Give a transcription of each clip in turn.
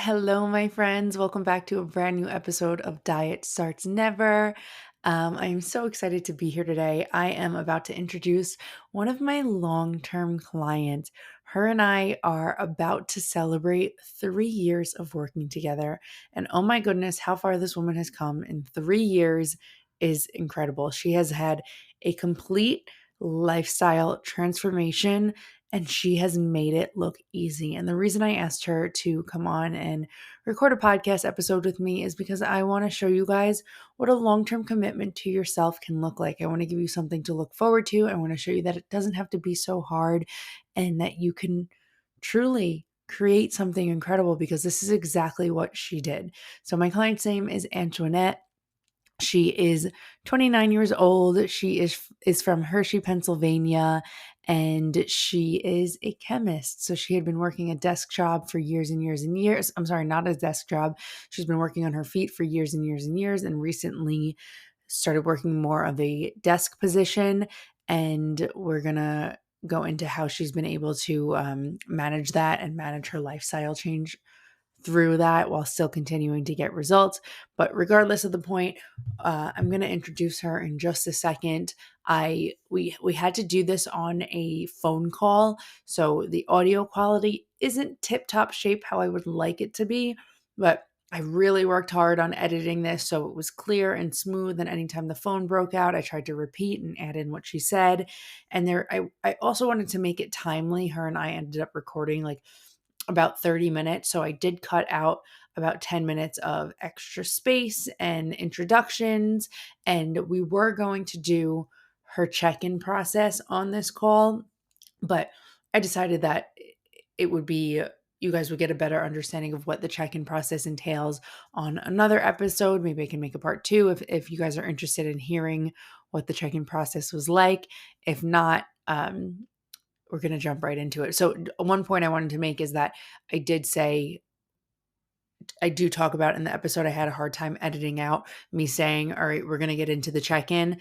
Hello, my friends. Welcome back to a brand new episode of Diet Starts Never. I am so excited to be here today. I am about to introduce one of my long term clients. Her and I are about to celebrate 3 years of working together. And oh my goodness, how far this woman has come in 3 years is incredible. She has had a complete lifestyle transformation and she has made it look easy. And the reason I asked her to come on and record a podcast episode with me is because I want to show you guys what a long term commitment to yourself can look like. I want to give you something to look forward to. I want to show you that it doesn't have to be so hard and that you can truly create something incredible because this is exactly what she did. So, my client's name is Antoinette. She is 29 years old. She is from Hershey, Pennsylvania, and she is a chemist. So she had been working a desk job for years and years and years. I'm sorry, not a desk job. She's been working on her feet for years and years and years, and recently started working more of a desk position. And we're gonna go into how she's been able to manage that and manage her lifestyle change through that while still continuing to get results. But regardless of the point, I'm going to introduce her in just a second. We had to do this on a phone call, so the audio quality isn't tip top shape how I would like it to be, but I really worked hard on editing this so it was clear and smooth. And anytime the phone broke out, I tried to repeat and add in what she said. And I also wanted to make it timely. Her and I ended up recording like about 30 minutes. So I did cut out about 10 minutes of extra space and introductions. And we were going to do her check in process on this call, but I decided that it would be, you guys would get a better understanding of what the check in process entails on another episode. Maybe I can make a part two if you guys are interested in hearing what the check in process was like. If not, we're going to jump right into it. So one point I wanted to make is that I did say, I do talk about in the episode, I had a hard time editing out me saying, all right, we're going to get into the check-in.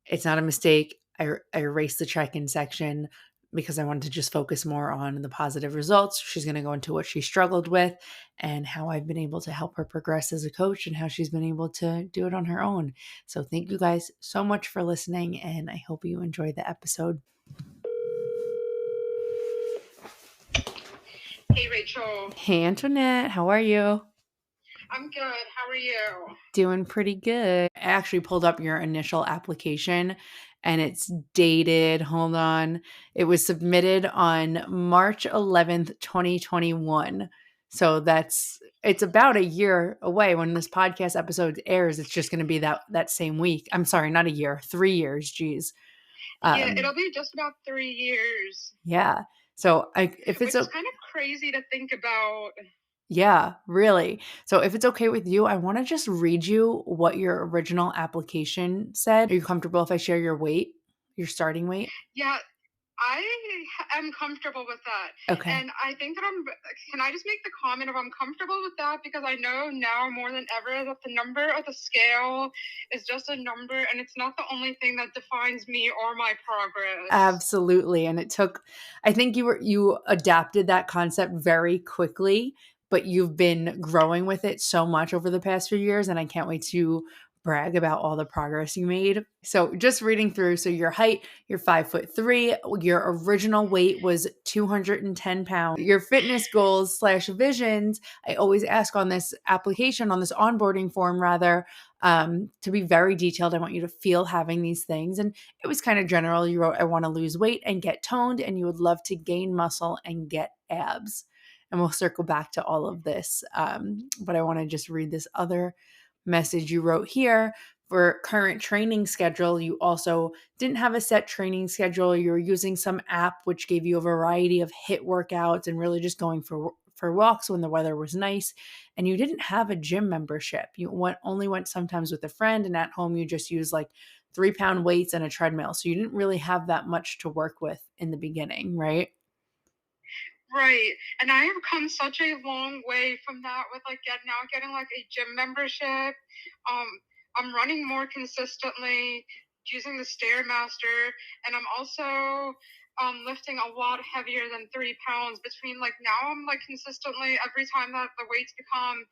It's not a mistake. I erased the check-in section because I wanted to just focus more on the positive results. She's going to go into what she struggled with and how I've been able to help her progress as a coach and how she's been able to do it on her own. So thank you guys so much for listening, and I hope you enjoy the episode. Hey, Rachel. Hey, Antoinette, how are you? I'm good. How are you? Doing pretty good. I actually pulled up your initial application and it's dated. Hold on. It was submitted on March 11th, 2021. So it's about a year away when this podcast episode airs. It's just going to be that same week. I'm sorry, not a year, 3 years. Geez. Yeah, it'll be just about 3 years. Yeah. So if it's Which is kind of crazy to think about. yeah, really. So if it's okay with you, I want to just read you what your original application said. Are you comfortable if I share your weight, your starting weight? Yeah, I am comfortable with that. Okay. And I think that can I just make the comment of I'm comfortable with that because I know now more than ever that the number of the scale is just a number and it's not the only thing that defines me or my progress. Absolutely. And I think you adapted that concept very quickly, but you've been growing with it so much over the past few years. And I can't wait to brag about all the progress you made. So just reading through, so your height, you're 5'3", your original weight was 210 pounds. Your fitness goals / visions, I always ask on this application, on this onboarding form rather, to be very detailed. I want you to feel having these things. And it was kind of general. You wrote, I want to lose weight and get toned, and you would love to gain muscle and get abs. And we'll circle back to all of this. But I want to just read this other message you wrote here. For current training schedule, you also didn't have a set training schedule. You were using some app which gave you a variety of HIIT workouts and really just going for walks when the weather was nice. And you didn't have a gym membership. You only went sometimes with a friend, and at home you just used like 3-pound weights and a treadmill. So you didn't really have that much to work with in the beginning, right? Right. And I have come such a long way from that with getting like a gym membership. I'm running more consistently using the Stairmaster, and I'm also lifting a lot heavier than 3 pounds. Between like now, I'm like consistently every time that the weights become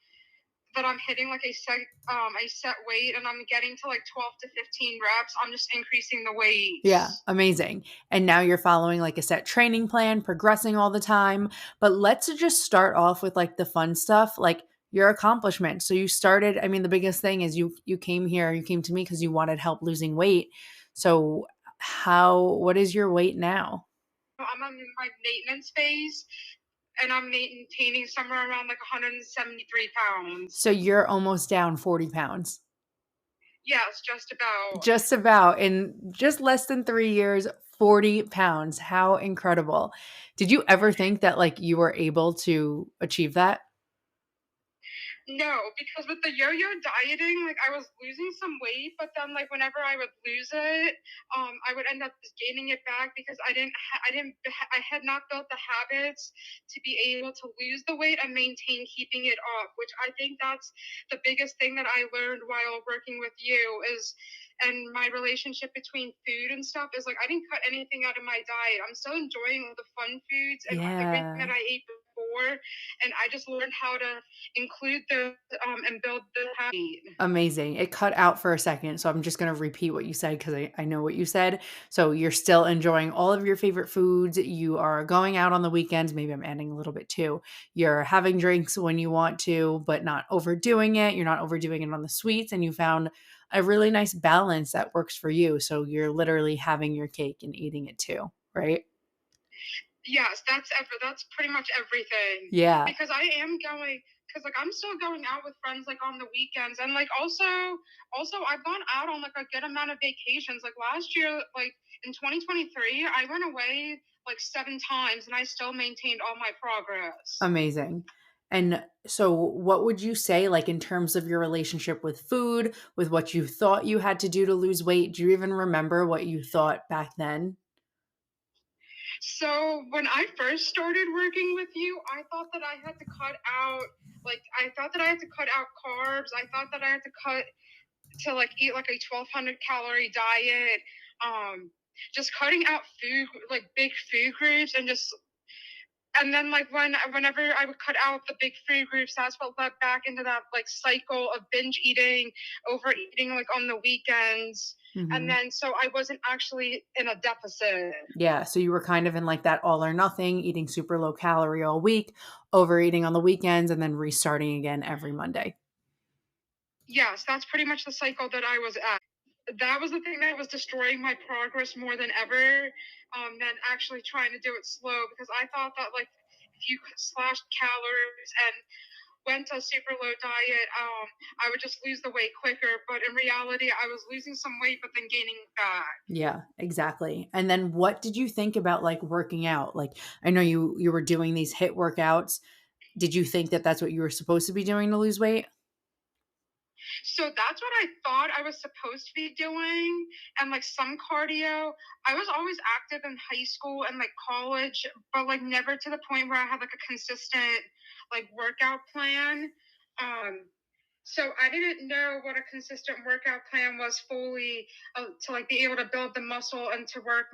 that I'm hitting like a set weight and I'm getting to like 12 to 15 reps, I'm just increasing the Yeah, weights. amazing. And now you're following like a set training plan, progressing all the time. But let's just start off with like the fun stuff, like your accomplishment. So you started, I mean, the biggest thing is you came here, you came to me because you wanted help losing weight. So what is your weight now? I'm in my maintenance phase and I'm maintaining somewhere around like 173 So pounds. you're almost down 40 pounds. Yes, just about. Just about in just less than 3 years, 40 pounds. How incredible. Did you ever think that like you were able to achieve that? No, because with the yo-yo dieting, like I was losing some weight, but then like whenever I would lose it, I would end up just gaining it back because I had not built the habits to be able to lose the weight and maintain keeping it off. Which I think that's the biggest thing that I learned while working with you is, and my relationship between food and stuff is like I didn't cut anything out of my diet. I'm still enjoying all the fun foods and everything Yeah. that I ate before, and I just learned how to include those and build the habit. Amazing. It cut out for a second, so I'm just gonna repeat what you said because I know what you said. So you're still enjoying all of your favorite foods. You are going out on the weekends. Maybe I'm adding a little bit too. You're having drinks when you want to, but not overdoing it. You're not overdoing it on the sweets, and you found a really nice balance that works for you. So you're literally having your cake and eating it too, right? Yes, that's pretty much everything. Yeah. Because I am going because like I'm still going out with friends like on the weekends and like also I've gone out on like a good amount of vacations. Like last year, like in 2023, I went away like 7 times and I still maintained all my progress. Amazing. And so what would you say like in terms of your relationship with food, with what you thought you had to do to lose weight? Do you even remember what you thought back then? So when I first started working with you, I thought that I had to cut out I thought that I had to cut out carbs. I thought that I had to cut to like eat like a 1,200 calorie diet. Um, just cutting out food like big food groups and then like whenever I would cut out the big food groups, that's what led back into that like cycle of binge eating, overeating like on the weekends, and Mhm. then so I wasn't actually in a deficit. Yeah, so you were kind of in like that all or nothing, eating super low calorie all week, overeating on the weekends, and then restarting again every Monday. Yes, that's pretty much the cycle that I was at. That was the thing that was destroying my progress more than ever, than actually trying to do it slow because I thought that like if you slashed calories and went to a super low diet, I would just lose the weight quicker. But in reality, I was losing some weight but then gaining it back. Yeah, exactly. And then what did you think about like working out? Like I know you were doing these hit workouts. Did you think that that's what you were supposed to be doing to lose weight? So that's what I thought I was supposed to be doing. And like some cardio, I was always active in high school and like college, but like never to the point where I had like a consistent like workout plan. Um, so I didn't know what a consistent workout plan was fully to like be able to build the muscle and to work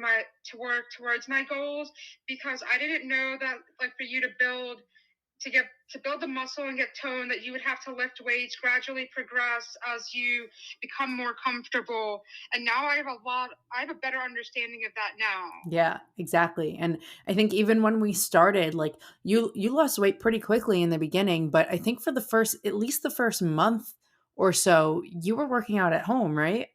towards my goals because I didn't know that like for you to build the muscle and get tone that you would have to lift weights, gradually progress as you become more comfortable. And now I have a better understanding of that now. Yeah, exactly. And I think even when we started, like you lost weight pretty quickly in the beginning, but I think for the first at least the first month or so, you were working out at home, right?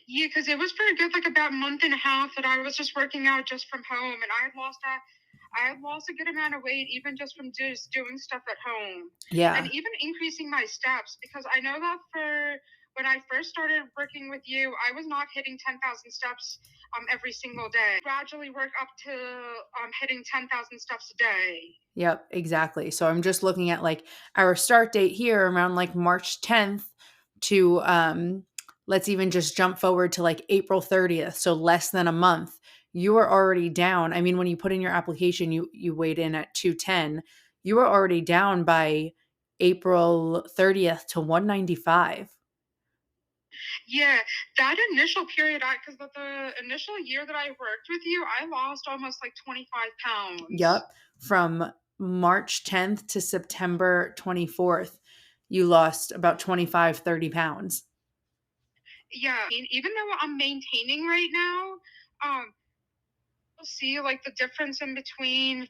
Yeah, because it was for a good like about a month and a half that I was just working out just from home, and I had lost a good amount of weight even just from just doing stuff at home, and Yeah. even increasing my steps because I know that for when I first started working with you, I was not hitting 10,000 steps every single day. Gradually work up to hitting 10,000 steps a day. Yep, exactly. So I'm just looking at like our start date here around like March 10th to let's even just jump forward to like April 30th, so less than a month. You were already down. I mean, when you put in your application, you weighed in at 210. You were already down by April 30th to 195. Yeah, that initial period, I because the initial year that I worked with you, I lost almost like 25 pounds. Yep. From March 10th to September 24th, you lost about 25-30 pounds. Yeah, I mean, even though I'm maintaining right now, you'll see like the difference in between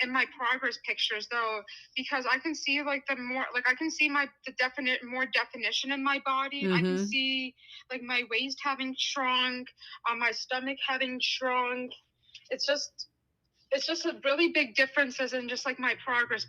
in my progress pictures though, because I can see like the more like I can see my the definite more definition in my body. I can Mhm. see like my waist having shrunk, my stomach having shrunk. It's just it's just a really big differences in just like my progress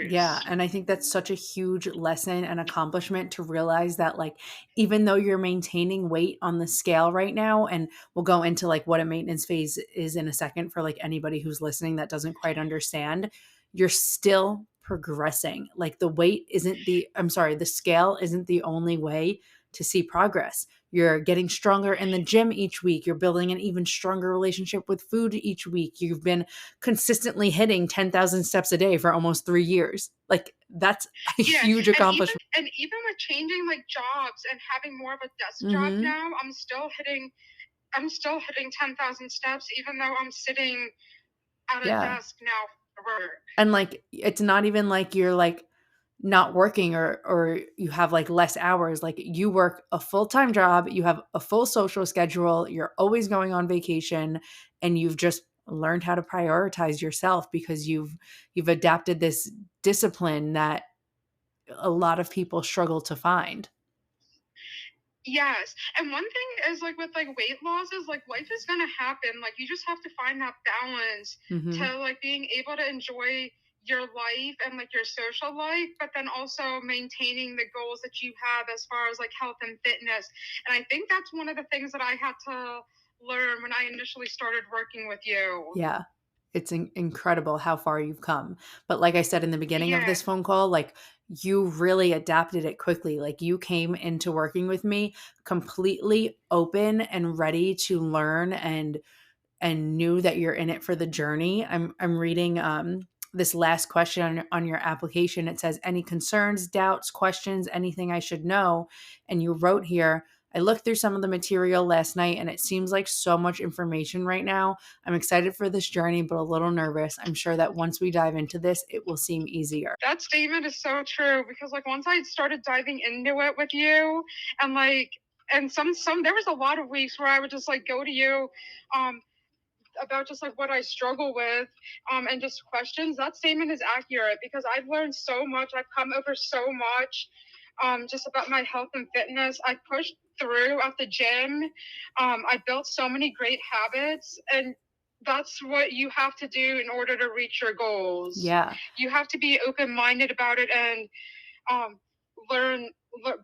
Yeah, pictures. and I think that's such a huge lesson and accomplishment to realize that, like, even though you're maintaining weight on the scale right now, and we'll go into like what a maintenance phase is in a second for like anybody who's listening that doesn't quite understand, you're still progressing. Like the weight isn't the I'm sorry, the scale isn't the only way to see progress. You're getting stronger in the gym each week. You're building an even stronger relationship with food each week. You've been consistently hitting 10,000 steps a day for almost 3 years. Like, that's a Yeah, huge accomplishment. and even with changing like jobs and having more of a desk job Mhm. now, I'm still hitting 10,000 steps even though I'm sitting at a Yeah. desk now for work. And, like, it's not even like you're, like, not working or you have, like, less hours. Like, you work a full-time job, you have a full social schedule, you're always going on vacation, and you've just learned how to prioritize yourself because you've adapted this discipline that a lot of people struggle to find. Yes. And one thing is like with like weight loss is like life is gonna happen. Like you just have to find that balance Mhm. to like being able to enjoy your life and like your social life, but then also maintaining the goals that you have as far as like health and fitness. And I think that's one of the things that I had to learn when I initially started working with you. Yeah. It's incredible how far you've come. But like I said in the beginning of Yeah. this phone call, like you really adapted it quickly. Like you came into working with me completely open and ready to learn and knew that you're in it for the journey. I'm reading this last question on your application. It says any concerns, doubts, questions, anything I should know. And you wrote here, I looked through some of the material last night and it seems like so much information right now. I'm excited for this journey, but a little nervous. I'm sure that once we dive into this, it will seem easier. That statement is so true because like once I started diving into it with you and like and some there was a lot of weeks where I would just like go to you um about just like what I struggle with and just questions. That statement is accurate because I've learned so much. I've come over so much just about my health and fitness. I pushed through at the gym. I built so many great habits and that's what you have to do in order to reach your goals. Yeah. You have to be open minded about it and um, learn,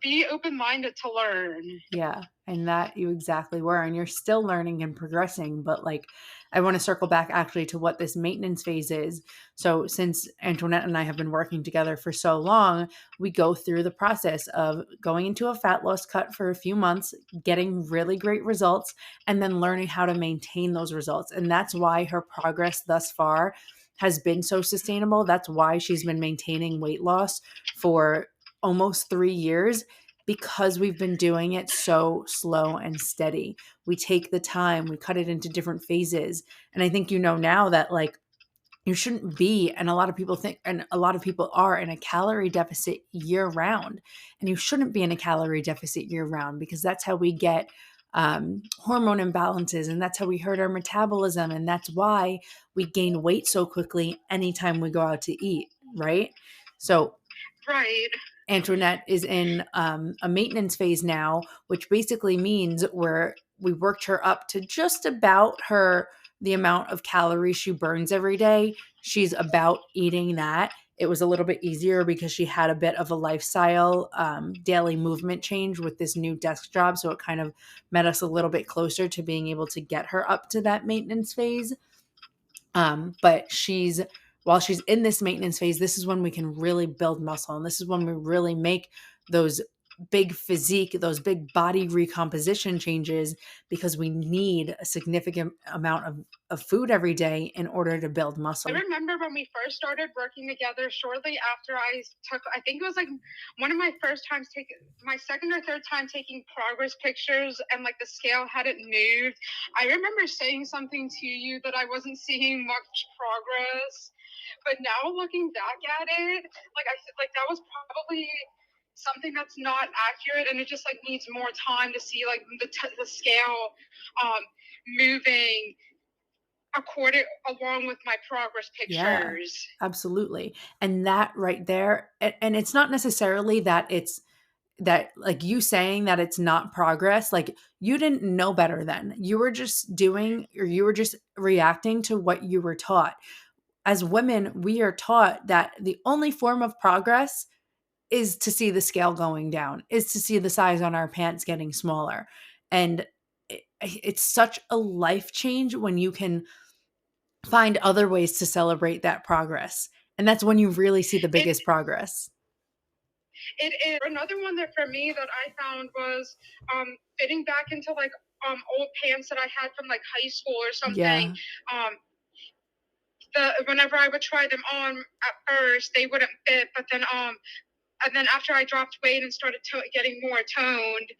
be open minded to learn. Yeah, and that you exactly were, and you're still learning and progressing. But like, I want to circle back actually to what this maintenance phase is. So, since Antoinette and I have been working together for so long, we go through the process of going into a fat loss cut for a few months, getting really great results, and then learning how to maintain those results. And that's why her progress thus far has been so sustainable. That's why she's been maintaining weight loss for almost 3 years because we've been doing it so slow and steady. We take the time, we cut it into different phases. And I think you know now that like you shouldn't be, and a lot of people think, and a lot of people are in a calorie deficit year round. And you shouldn't be in a calorie deficit year round because that's how we get hormone imbalances and that's how we hurt our metabolism. And that's why we gain weight so quickly anytime we go out to eat, right? So Right. Antoinette is in a maintenance phase now, which basically means we worked her up to just about her the amount of calories she burns every day. She's about eating that. It was a little bit easier because she had a bit of a lifestyle daily movement change with this new desk job, so it kind of met us a little bit closer to being able to get her up to that maintenance phase. But while she's in this maintenance phase, this is when we can really build muscle. And this is when we really make those big physique, those big body recomposition changes because we need a significant amount of food every day in order to build I muscle. remember when we first started working together, shortly after I think it was like one of my first times taking, my second or third time taking progress pictures, and like the scale hadn't moved. I remember saying something to you that I wasn't seeing much progress. But now looking back at it, like that was probably something that's not accurate, and it just like needs more time to see like the scale um, moving according along with my progress Yeah, pictures. absolutely. And that right there, and it's not necessarily that it's that like you saying that it's not progress, like you didn't know better then. You were just doing, or you were just reacting to what you were taught. As women, we are taught that the only form of progress is to see the scale going down, is to see the size on our pants getting smaller. And it's such a life change when you can find other ways to celebrate that progress. And that's when you really see the It biggest progress. it is another one that for me that I found was fitting back into like old pants that I had from like high school or something. Yeah. Um, whenever I would try them on at first, they wouldn't fit, but then and then after I dropped weight and started getting more toned,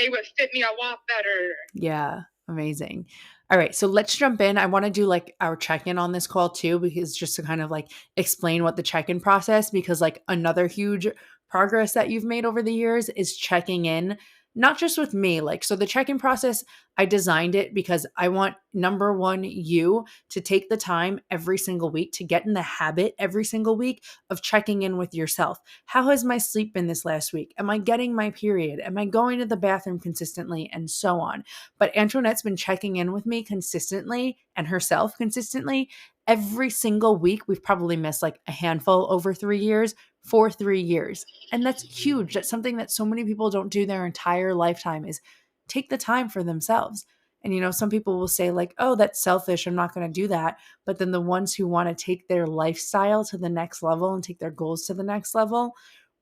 they would fit me a lot better. Yeah, amazing. All right, so let's jump in. I want to do like our check-in on this call too, because just to kind of like explain what the check-in process, because like another huge progress that you've made over the years is checking in, not just with me. Like, so the check-in process, I designed it because I want number one, you to take the time every single week to get in the habit every single week of checking in with yourself. How has my sleep been this last week? Am I getting my period? Am I going to the bathroom consistently? And so on. But Antoinette's been checking in with me consistently and herself consistently every single week. We've probably missed like a handful over 3 years for 3 years. And that's huge. That's something that so many people don't do their entire lifetime is take the time for themselves. And some people will say like, "Oh, that's selfish. I'm not going to do that." But then the ones who want to take their lifestyle to the next level and take their goals to the next level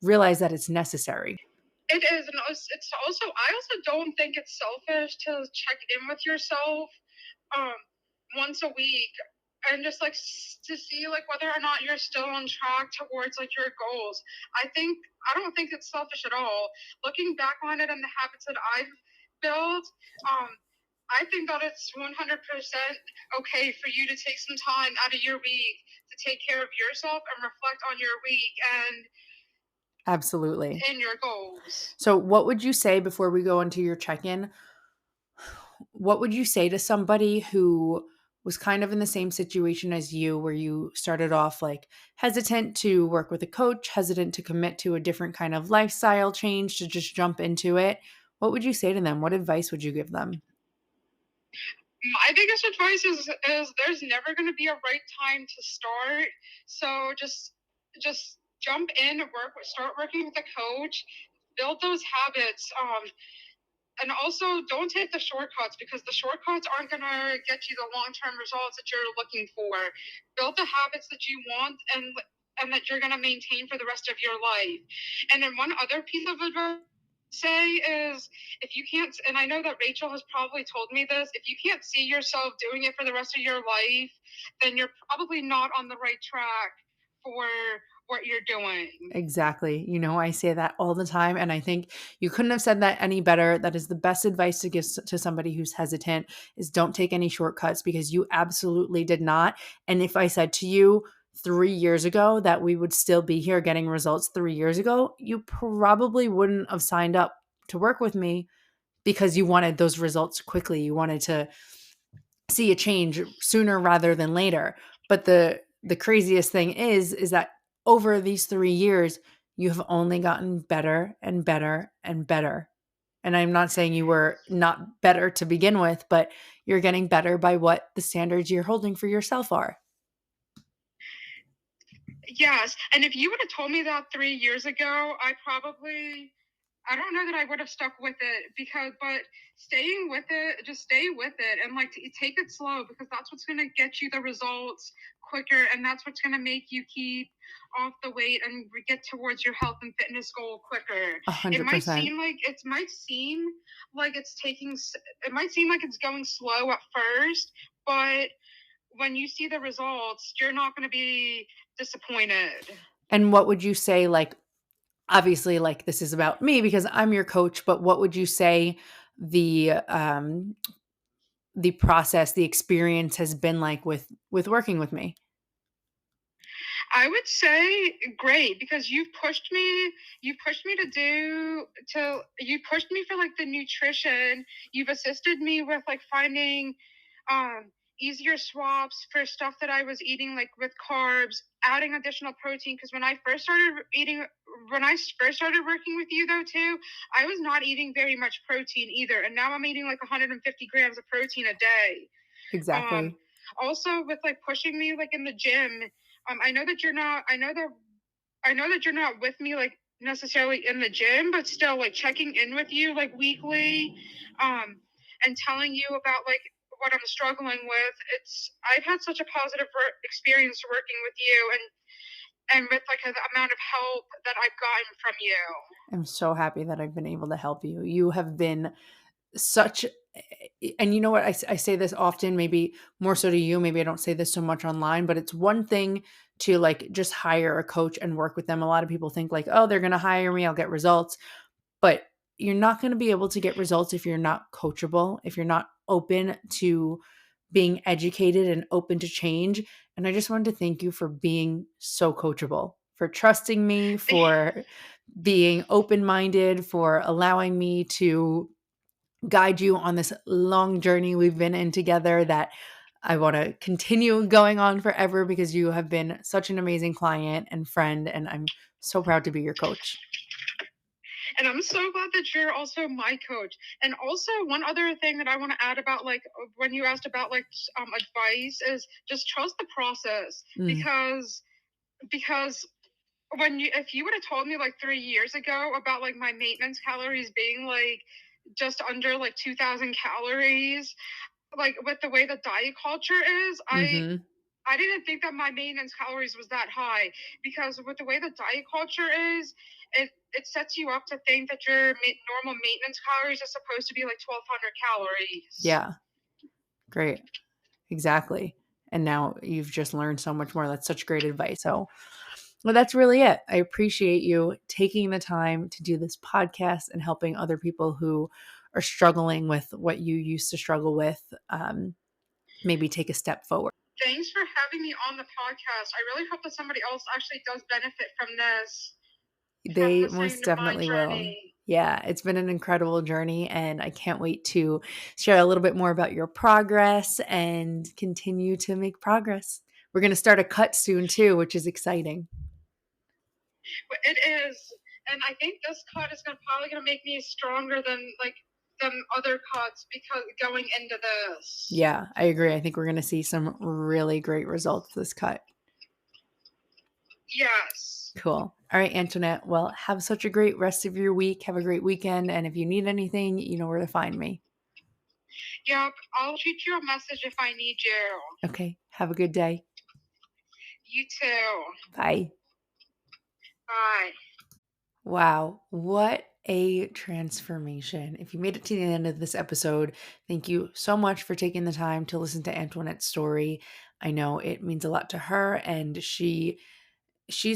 realize that it's necessary. It is, and it's also I also don't think it's selfish to check in with yourself um once a week and just like to see like whether or not you're still on track towards like your goals. I don't think it's selfish at all. Looking back on it and the habits that I've built, um, I think that it's 100% okay for you to take some time out of your week to take care of yourself and reflect on your week Absolutely. and your goals. So, what would you say before we go into your check in? What would you say to somebody who was kind of in the same situation as you, where you started off like hesitant to work with a coach, hesitant to commit to a different kind of lifestyle change, to just jump into it? What would you say to them? What advice would you give them? My biggest advice is there's never going to be a right time to start. So just jump in, start working with a coach, build those habits. And also don't take the shortcuts because the shortcuts aren't going to get you the long-term results that you're looking for. Build the habits that you want and that you're going to maintain for the rest of your life. And then one other piece of advice say is if you can't, and I know that Rachel has probably told me this, if you can't see yourself doing it for the rest of your life, then you're probably not on the right track for what you're doing. Exactly. I say that all the time. And I think you couldn't have said that any better. That is the best advice to give to somebody who's hesitant is don't take any shortcuts, because you absolutely did not. And if I said to you 3 years ago that we would still be here getting results 3 years ago, you probably wouldn't have signed up to work with me because you wanted those results quickly. You wanted to see a change sooner rather than later. But the craziest thing is that over these 3 years, you have only gotten better and better and better. And I'm not saying you were not better to begin with, but you're getting better by what the standards you're holding for yourself are. Yes, and if you would have told me that 3 years ago, I probably I don't know that I would have stuck with it but staying with it, just stay with it and like take it slow because that's what's going to get you the results quicker and that's what's going to make you keep off the weight and get towards your health and fitness goal quicker. It might 100%. seem like it might seem like it's going slow at first, but when you see the results, you're not going to be disappointed. And what would you say, like, obviously, like, this is about me because I'm your coach, but what would you say the process, the experience has been like with working with me? I would say great because you pushed me for like the nutrition. You've assisted me with like finding easier swaps for stuff that I was eating like with carbs, adding additional protein because when I first started working with you though too, I was not eating very much protein either and now I'm eating like 150 grams of protein a day. Um, Exactly. Also with like pushing me like in the gym, I know that you're not. I know that you're not with me like necessarily in the gym, but still like checking in with you like weekly, um, and telling you about like what I'm struggling with. I've had such a positive experience working with you and with like the amount of help that I've gotten from you. I'm so happy that I've been able to help you. You have been such and you know what? I say this often, maybe more so to you, maybe I don't say this so much online, but it's one thing to, like, just hire a coach and work with them. A lot of people think like, "Oh, they're gonna hire me, I'll get results." But you're not gonna be able to get results if you're not coachable, if you're not open to being educated and open to change. And I just wanted to thank you for being so coachable, for trusting me, for being open-minded, for allowing me to guide you on this long journey we've been in together that I want to continue going on forever because you have been such an amazing client and friend, and I'm so proud to be your coach. And I'm so glad that you're also my coach. And also, one other thing that I want to add about like when you asked about like advice is just trust the process Mm, because when you if you would have told me like 3 years ago about like my maintenance calories being like just under like 2,000 calories, like with the way the diet culture is, mhm. I didn't think that my maintenance calories was that high because with the way the diet culture is, it sets you up to think that your normal maintenance calories are supposed to be like 1,200 calories. Yeah, great. Exactly. And now you've just learned so much more. That's such great advice. So, well, that's really it. I appreciate you taking the time to do this podcast and helping other people who are struggling with what you used to struggle with, maybe take a step forward. Thanks for having me on the podcast. I really hope that somebody else actually does benefit from this, from They listening most to my definitely will. journey. Yeah, it's been an incredible journey, and I can't wait to share a little bit more about your progress and continue to make progress. We're going to start a cut soon, too, which is exciting. But it is, and I think this cut is probably going to make me stronger than other cuts because going into this. Yeah, I agree. I think we're going to see some really great results this cut. Yes. Cool. All right, Antoinette. Well, have such a great rest of your week. Have a great weekend. And if you need anything, you know where to find me. Yep. I'll shoot you a message if I need you. Okay. Have a good day. You too. Bye. Bye. Wow. What a transformation. If you made it to the end of this episode, thank you so much for taking the time to listen to Antoinette's story. I know it means a lot to her, and she's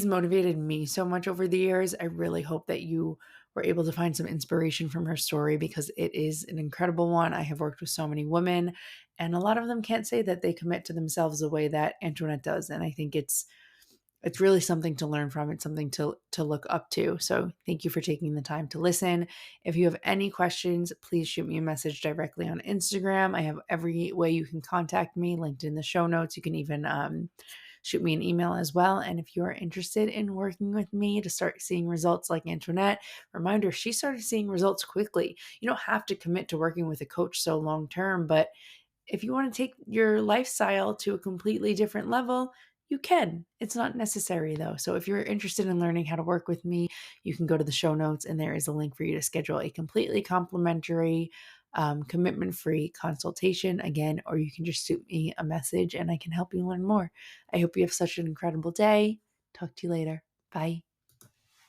motivated me so much over the years. I really hope that you were able to find some inspiration from her story because it is an incredible one. I have worked with so many women, and a lot of them can't say that they commit to themselves the way that Antoinette does. And I think it's really something to learn from. It's something to look up to. So thank you for taking the time to listen. If you have any questions, please shoot me a message directly on Instagram. I have every way you can contact me linked in the show notes. You can even shoot me an email as well. And if you're interested in working with me to start seeing results like Antoinette, reminder, she started seeing results quickly. You don't have to commit to working with a coach so long term, but if you want to take your lifestyle to a completely different level, you can. It's not necessary though. So if you're interested in learning how to work with me, you can go to the show notes and there is a link for you to schedule a completely complimentary, commitment free consultation again, or you can just shoot me a message and I can help you learn more. I hope you have such an incredible day. Talk to you later. Bye.